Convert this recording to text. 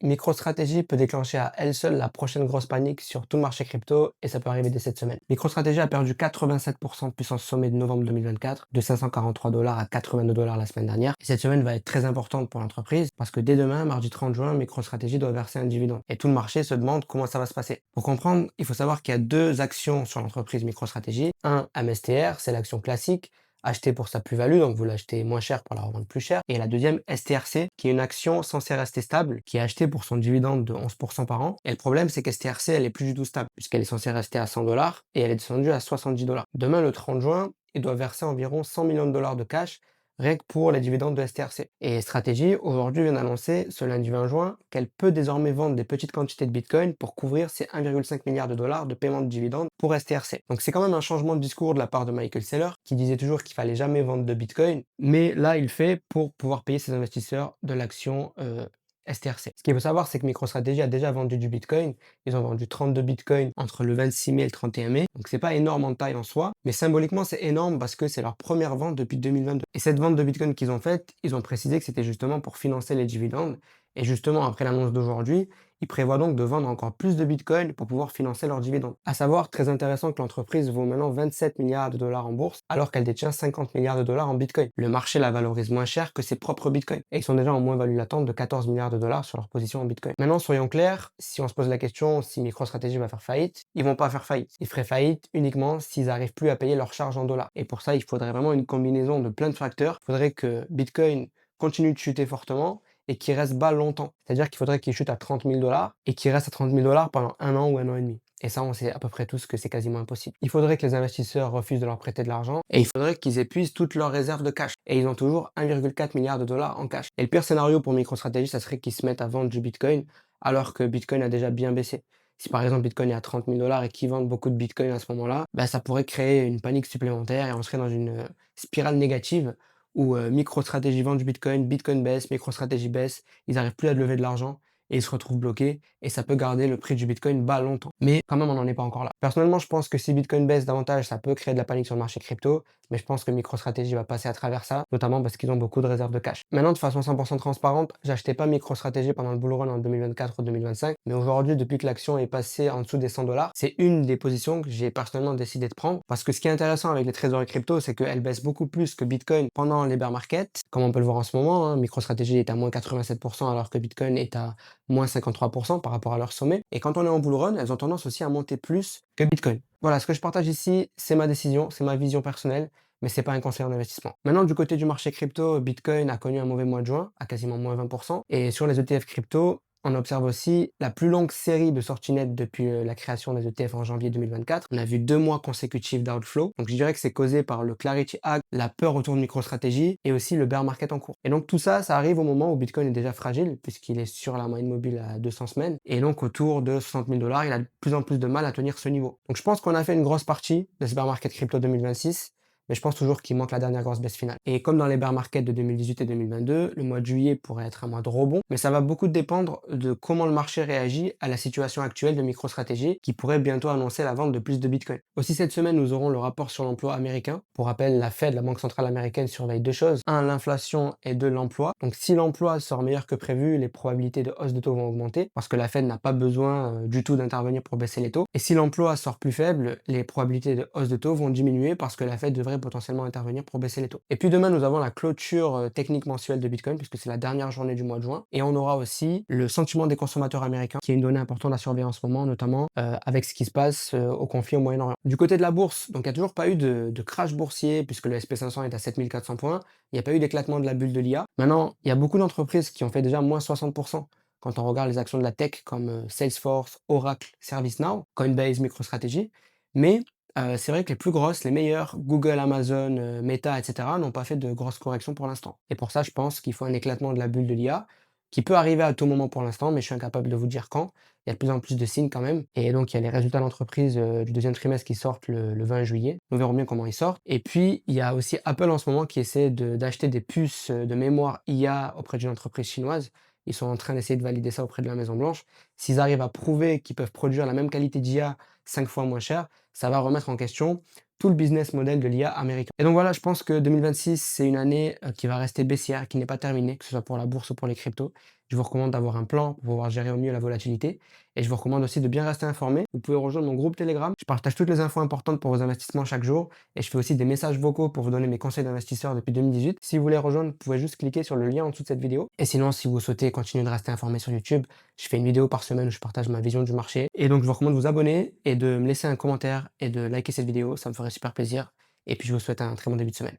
MicroStrategy peut déclencher à elle seule la prochaine grosse panique sur tout le marché crypto et ça peut arriver dès cette semaine. MicroStrategy a perdu 87% depuis son sommet de novembre 2024, de 543 dollars à 82 dollars la semaine dernière. Et cette semaine va être très importante pour l'entreprise parce que dès demain, mardi 30 juin, MicroStrategy doit verser un dividende. Et tout le marché se demande comment ça va se passer. Pour comprendre, il faut savoir qu'il y a deux actions sur l'entreprise MicroStrategy. Un, MSTR, c'est l'action classique, acheter pour sa plus-value, donc vous l'achetez moins cher pour la revendre plus cher. Et la deuxième, STRC, qui est une action censée rester stable, qui est achetée pour son dividende de 11% par an. Et le problème, c'est qu'STRC, elle est plus du tout stable, puisqu'elle est censée rester à 100 dollars et elle est descendue à 70 dollars. Demain, le 30 juin, il doit verser environ 100 millions de dollars de cash rien que pour les dividendes de STRC. Et Strategy, aujourd'hui, vient d'annoncer, ce lundi 20 juin, qu'elle peut désormais vendre des petites quantités de Bitcoin pour couvrir ses 1,5 milliard de dollars de paiement de dividendes pour STRC. Donc c'est quand même un changement de discours de la part de Michael Saylor, qui disait toujours qu'il fallait jamais vendre de Bitcoin, mais là, il le fait pour pouvoir payer ses investisseurs de l'action STRC. Ce qu'il faut savoir, c'est que MicroStrategy a déjà vendu du Bitcoin. Ils ont vendu 32 Bitcoins entre le 26 mai et le 31 mai. Donc c'est pas énorme en taille en soi, mais symboliquement c'est énorme parce que c'est leur première vente depuis 2022. Et cette vente de Bitcoin qu'ils ont faite, ils ont précisé que c'était justement pour financer les dividendes. Et justement, après l'annonce d'aujourd'hui, ils prévoient donc de vendre encore plus de Bitcoin pour pouvoir financer leurs dividendes. À savoir, très intéressant que l'entreprise vaut maintenant 27 milliards de dollars en bourse, alors qu'elle détient 50 milliards de dollars en Bitcoin. Le marché la valorise moins cher que ses propres Bitcoins. Et ils sont déjà en moins-value latente de 14 milliards de dollars sur leur position en Bitcoin. Maintenant, soyons clairs, si on se pose la question si MicroStrategy va faire faillite, ils vont pas faire faillite. Ils feraient faillite uniquement s'ils n'arrivent plus à payer leurs charges en dollars. Et pour ça, il faudrait vraiment une combinaison de plein de facteurs. Il faudrait que Bitcoin continue de chuter fortement et qui reste bas longtemps. C'est-à-dire qu'il faudrait qu'il chute à 30 000 dollars et qu'il reste à 30 000 dollars pendant un an ou un an et demi. Et ça, on sait à peu près tous que c'est quasiment impossible. Il faudrait que les investisseurs refusent de leur prêter de l'argent et il faudrait qu'ils épuisent toutes leurs réserves de cash. Et ils ont toujours 1,4 milliard de dollars en cash. Et le pire scénario pour MicroStrategy, ça serait qu'ils se mettent à vendre du Bitcoin alors que Bitcoin a déjà bien baissé. Si par exemple Bitcoin est à 30 000 dollars et qu'ils vendent beaucoup de Bitcoin à ce moment-là, bah, ça pourrait créer une panique supplémentaire et on serait dans une spirale négative où MicroStrategy vend du Bitcoin, Bitcoin baisse, MicroStrategy baisse, ils n'arrivent plus à lever de l'argent et ils se retrouvent bloqués et ça peut garder le prix du Bitcoin bas longtemps. Mais quand même, on n'en est pas encore là. Personnellement, je pense que si Bitcoin baisse davantage, ça peut créer de la panique sur le marché crypto, mais je pense que MicroStrategy va passer à travers ça, notamment parce qu'ils ont beaucoup de réserves de cash. Maintenant, de façon 100% transparente, j'achetais pas MicroStrategy pendant le bull run en 2024 ou 2025, mais aujourd'hui, depuis que l'action est passée en dessous des 100 dollars, c'est une des positions que j'ai personnellement décidé de prendre parce que ce qui est intéressant avec les trésoreries crypto, c'est qu'elles baissent beaucoup plus que Bitcoin pendant les bear markets, comme on peut le voir en ce moment. MicroStrategy est à moins 87% alors que Bitcoin est à moins 53% par rapport à leur sommet. Et quand on est en bull run, elles ont tendance aussi à monter plus que Bitcoin. Voilà, ce que je partage ici, c'est ma décision, c'est ma vision personnelle, mais c'est pas un conseil en investissement. Maintenant, du côté du marché crypto, Bitcoin a connu un mauvais mois de juin, à quasiment moins 20%. Et sur les ETF crypto, on observe aussi la plus longue série de sorties nettes depuis la création des ETF en janvier 2024. On a vu 2 mois consécutifs d'outflow. Donc je dirais que c'est causé par le Clarity Act, la peur autour de MicroStrategy et aussi le bear market en cours. Et donc tout ça, ça arrive au moment où Bitcoin est déjà fragile puisqu'il est sur la moyenne mobile à 200 semaines. Et donc autour de 60 000 dollars, il a de plus en plus de mal à tenir ce niveau. Donc je pense qu'on a fait une grosse partie de ce bear market crypto 2026. Mais je pense toujours qu'il manque la dernière grosse baisse finale. Et comme dans les bear markets de 2018 et 2022, le mois de juillet pourrait être un mois de rebond, mais ça va beaucoup dépendre de comment le marché réagit à la situation actuelle de MicroStrategy, qui pourrait bientôt annoncer la vente de plus de Bitcoin. Aussi cette semaine, nous aurons le rapport sur l'emploi américain. Pour rappel, la Fed, la Banque centrale américaine, surveille deux choses. Un, l'inflation et deux, l'emploi. Donc si l'emploi sort meilleur que prévu, les probabilités de hausse de taux vont augmenter, parce que la Fed n'a pas besoin du tout d'intervenir pour baisser les taux. Et si l'emploi sort plus faible, les probabilités de hausse de taux vont diminuer parce que la Fed devrait potentiellement intervenir pour baisser les taux. Et puis demain, nous avons la clôture technique mensuelle de Bitcoin, puisque c'est la dernière journée du mois de juin. Et on aura aussi le sentiment des consommateurs américains, qui est une donnée importante à surveiller en ce moment, notamment avec ce qui se passe au conflit au Moyen-Orient. Du côté de la bourse, donc il n'y a toujours pas eu de crash boursier, puisque le SP500 est à 7400 points. Il n'y a pas eu d'éclatement de la bulle de l'IA. Maintenant, il y a beaucoup d'entreprises qui ont fait déjà moins 60%. Quand on regarde les actions de la tech comme Salesforce, Oracle, ServiceNow, Coinbase, MicroStrategy. Mais c'est vrai que les plus grosses, les meilleures, Google, Amazon, Meta, etc., n'ont pas fait de grosses corrections pour l'instant. Et pour ça, je pense qu'il faut un éclatement de la bulle de l'IA, qui peut arriver à tout moment pour l'instant, mais je suis incapable de vous dire quand. Il y a de plus en plus de signes quand même. Et donc, il y a les résultats d'entreprise du deuxième trimestre qui sortent le 20 juillet. Nous verrons bien comment ils sortent. Et puis, il y a aussi Apple en ce moment qui essaie d'acheter des puces de mémoire IA auprès d'une entreprise chinoise. Ils sont en train d'essayer de valider ça auprès de la Maison Blanche. S'ils arrivent à prouver qu'ils peuvent produire la même qualité d'IA 5 fois moins cher, ça va remettre en question tout le business model de l'IA américain. Et donc voilà, je pense que 2026, c'est une année qui va rester baissière, qui n'est pas terminée, que ce soit pour la bourse ou pour les cryptos. Je vous recommande d'avoir un plan pour pouvoir gérer au mieux la volatilité. Et je vous recommande aussi de bien rester informé. Vous pouvez rejoindre mon groupe Telegram. Je partage toutes les infos importantes pour vos investissements chaque jour. Et je fais aussi des messages vocaux pour vous donner mes conseils d'investisseurs depuis 2018. Si vous voulez rejoindre, vous pouvez juste cliquer sur le lien en dessous de cette vidéo. Et sinon, si vous souhaitez continuer de rester informé sur YouTube, je fais une vidéo par semaine où je partage ma vision du marché. Et donc, je vous recommande de vous abonner et de me laisser un commentaire et de liker cette vidéo. Ça me ferait super plaisir. Et puis, je vous souhaite un très bon début de semaine.